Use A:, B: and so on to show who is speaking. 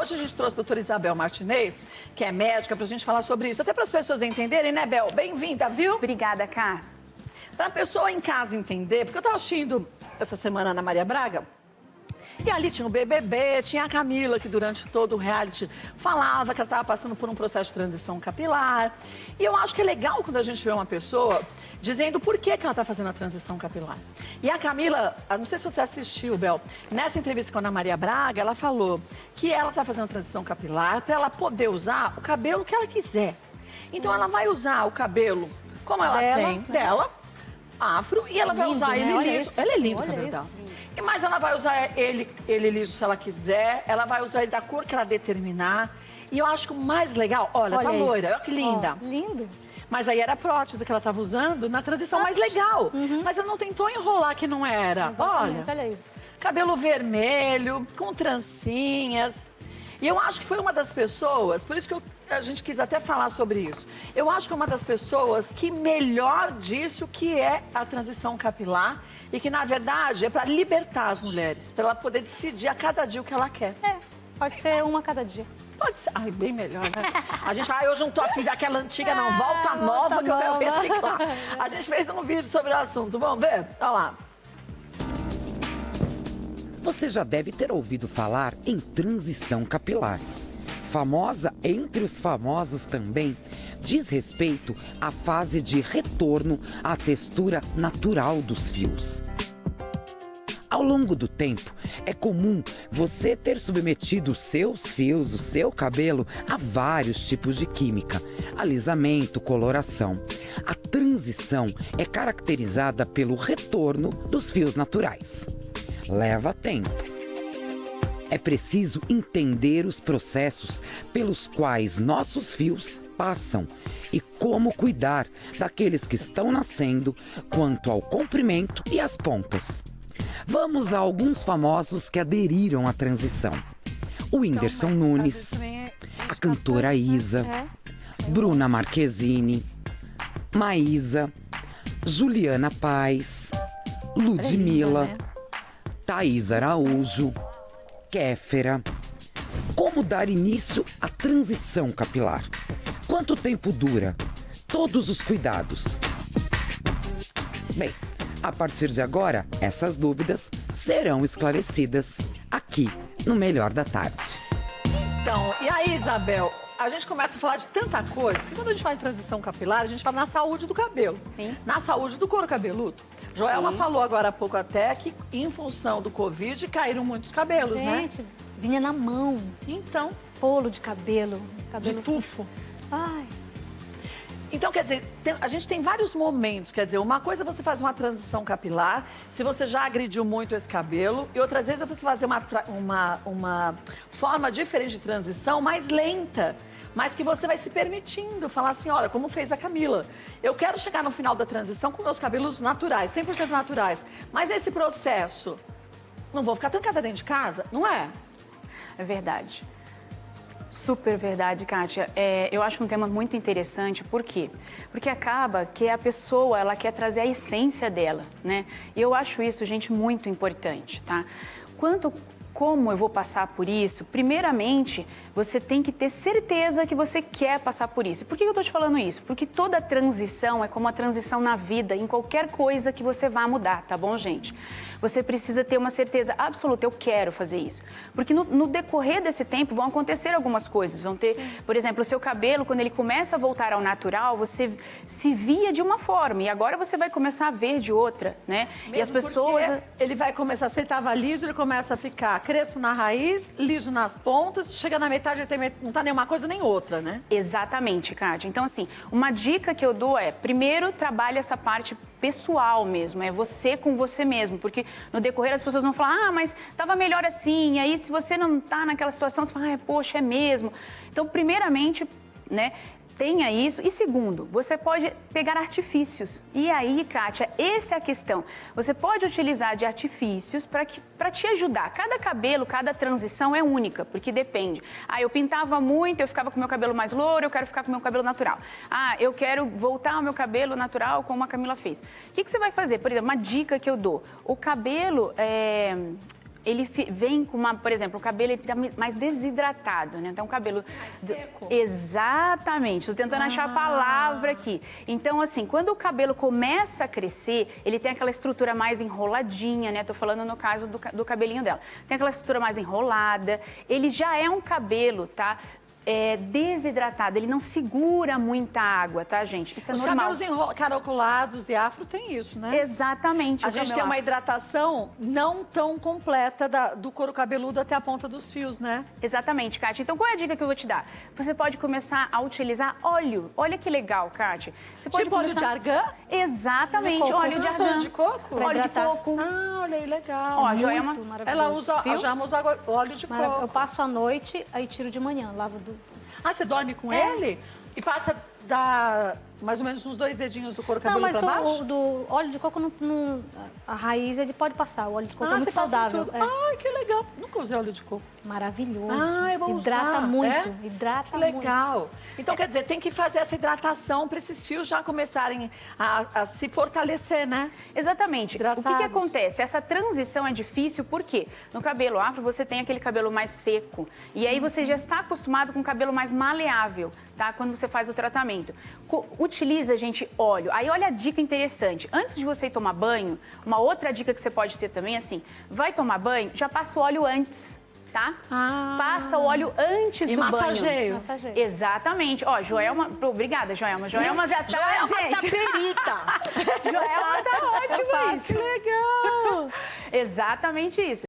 A: hoje a gente trouxe a doutora Isabel Martinez, que é médica, pra gente falar sobre isso. Até para as pessoas entenderem, né, Bel? Bem-vinda, viu?
B: Obrigada, Cá.
A: Pra pessoa em casa entender, porque eu tava assistindo essa semana a Ana Maria Braga, e ali tinha o BBB, tinha a Camila, que durante todo o reality falava que ela estava passando por um processo de transição capilar. E eu acho que é legal quando a gente vê uma pessoa dizendo por que ela está fazendo a transição capilar. E a Camila, não sei se você assistiu, Bel, nessa entrevista com a Ana Maria Braga, ela falou que ela está fazendo a transição capilar para ela poder usar o cabelo que ela quiser. Então ela vai usar o cabelo como ela tem, dela, afro, e ela vai usar ele liso. Ele é lindo o cabelo dela. Mas ela vai usar ele liso se ela quiser, ela vai usar ele da cor que ela determinar. E eu acho que o mais legal, olha tá loira, olha que linda.
B: Lindo.
A: Mas aí era a prótese que ela estava usando na transição mais legal. Mas ela não tentou enrolar que não era.
B: Exatamente, olha isso.
A: Cabelo vermelho, com trancinhas. E eu acho que foi uma das pessoas, por isso que a gente quis até falar sobre isso. Eu acho que é uma das pessoas que melhor disse o que é a transição capilar e que, na verdade, é para libertar as mulheres, para ela poder decidir a cada dia o que ela quer.
B: É, pode ser uma a cada dia.
A: Pode ser. Ai, bem melhor, né? A gente fala, hoje não tô aqui daquela antiga, não. Volta nova que eu quero reciclar. A gente fez um vídeo sobre o assunto. Vamos ver? Olha lá.
C: Você já deve ter ouvido falar em transição capilar. Famosa entre os famosos também, diz respeito à fase de retorno à textura natural dos fios. Ao longo do tempo, é comum você ter submetido os seus fios, o seu cabelo, a vários tipos de química, alisamento, coloração. A transição é caracterizada pelo retorno dos fios naturais. Leva tempo. É preciso entender os processos pelos quais nossos fios passam e como cuidar daqueles que estão nascendo quanto ao comprimento e as pontas. Vamos a alguns famosos que aderiram à transição. O Whindersson Nunes, a cantora Isa, Bruna Marquezine, Maísa, Juliana Paz, Ludmilla, Thaís Araújo, Kéfera. Como dar início à transição capilar? Quanto tempo dura? Todos os cuidados. Bem, a partir de agora, essas dúvidas serão esclarecidas aqui no Melhor da Tarde.
A: Então, e aí, Isabel? A gente começa a falar de tanta coisa, porque quando a gente fala em transição capilar, a gente fala na saúde do cabelo.
B: Sim.
A: Na saúde do couro cabeludo. Joelma falou agora há pouco até que, em função do Covid, caíram muitos cabelos, né?
B: Gente, vinha na mão.
A: Então,
B: Polo de cabelo.
A: de tufo.
B: Ai.
A: Então, quer dizer, a gente tem vários momentos. Quer dizer, uma coisa é você fazer uma transição capilar, se você já agrediu muito esse cabelo, e outras vezes é você fazer uma forma diferente de transição, mais lenta, mas que você vai se permitindo falar assim, olha, como fez a Camila. Eu quero chegar no final da transição com meus cabelos naturais, 100% naturais, mas nesse processo, não vou ficar trancada dentro de casa, não é?
D: É verdade. Super verdade, Kátia. Eu acho um tema muito interessante, por quê? Porque acaba que a pessoa, ela quer trazer a essência dela, né? E eu acho isso, gente, muito importante, tá? Como eu vou passar por isso? Primeiramente, você tem que ter certeza que você quer passar por isso. Por que eu estou te falando isso? Porque toda transição é como a transição na vida, em qualquer coisa que você vá mudar, tá bom, gente? Você precisa ter uma certeza absoluta, eu quero fazer isso. Porque no decorrer desse tempo vão acontecer algumas coisas. Vão ter, por exemplo, o seu cabelo, quando ele começa a voltar ao natural, você se via de uma forma e agora você vai começar a ver de outra, né?
A: Mesmo
D: e as pessoas...
A: ele vai começar, se ele estava liso, ele começa a ficar crespo na raiz, liso nas pontas, chega na metade, ele não tá nem uma coisa nem outra, né?
D: Exatamente, Kátia. Então, assim, uma dica que eu dou é, primeiro, trabalhe essa parte pessoal mesmo, é você com você mesmo, porque no decorrer as pessoas vão falar, mas estava melhor assim, e aí se você não tá naquela situação, você fala, poxa, é mesmo. Então, primeiramente, né, tenha isso. E segundo, você pode pegar artifícios. E aí, Kátia, essa é a questão. Você pode utilizar de artifícios para te ajudar. Cada cabelo, cada transição é única, porque depende. Eu pintava muito, eu ficava com meu cabelo mais louro, eu quero ficar com meu cabelo natural. Eu quero voltar ao meu cabelo natural como a Camila fez. O que você vai fazer? Por exemplo, uma dica que eu dou. O cabelo ele vem com uma, por exemplo, o cabelo ele tá mais desidratado, né? Então o cabelo exatamente. Estou tentando achar a palavra aqui. Então assim, quando o cabelo começa a crescer, ele tem aquela estrutura mais enroladinha, né? Tô falando no caso do cabelinho dela. Tem aquela estrutura mais enrolada. Ele já é um cabelo, tá? Desidratado, ele não segura muita água, tá, gente? Isso é normal.
A: Os cabelos caracolados e afro tem isso, né?
D: Exatamente.
A: A gente tem uma hidratação não tão completa do couro cabeludo até a ponta dos fios, né?
D: Exatamente, Kátia. Então, qual é a dica que eu vou te dar? Você pode começar a utilizar óleo. Olha que legal, Kátia. Você pode
A: tipo óleo de argan?
D: Exatamente, óleo de argan.
A: Óleo de coco?
D: Óleo de coco.
A: Ah, olha aí, legal.
D: Ó, a Joelma,
A: ela usa, a Joelma usa óleo de coco.
B: Eu passo a noite, aí tiro de manhã, lavo do...
A: Ah, você dorme com ele? E passa mais ou menos uns 2 dedinhos do couro cabeludo pra baixo?
B: Não, mas do óleo de coco, a raiz ele pode passar. O óleo de coco é muito
A: você passa em
B: saudável.
A: tudo. Ai, que legal. Nunca usei óleo de coco.
B: Maravilhoso.
A: Ah, eu vou
B: hidrata
A: usar.
B: muito, hidrata
A: Que
B: muito.
A: legal. Então, quer dizer, tem que fazer essa hidratação para esses fios já começarem a se fortalecer, né?
D: Exatamente.
A: Hidratados.
D: O que acontece? Essa transição é difícil porque no cabelo afro você tem aquele cabelo mais seco e aí você já está acostumado com um cabelo mais maleável, tá? Quando você faz o tratamento. Utiliza, gente, óleo. Aí olha a dica interessante. Antes de você ir tomar banho, uma outra dica que você pode ter também é assim, vai tomar banho, já passa o óleo antes. Tá? Passa o óleo antes do
A: massageio.
D: banho. Exatamente. Ó, Joelma, obrigada, Joelma. Joelma já tá, gente.
A: perita.
D: Joelma tá ótima isso.
A: Que legal.
D: Exatamente isso.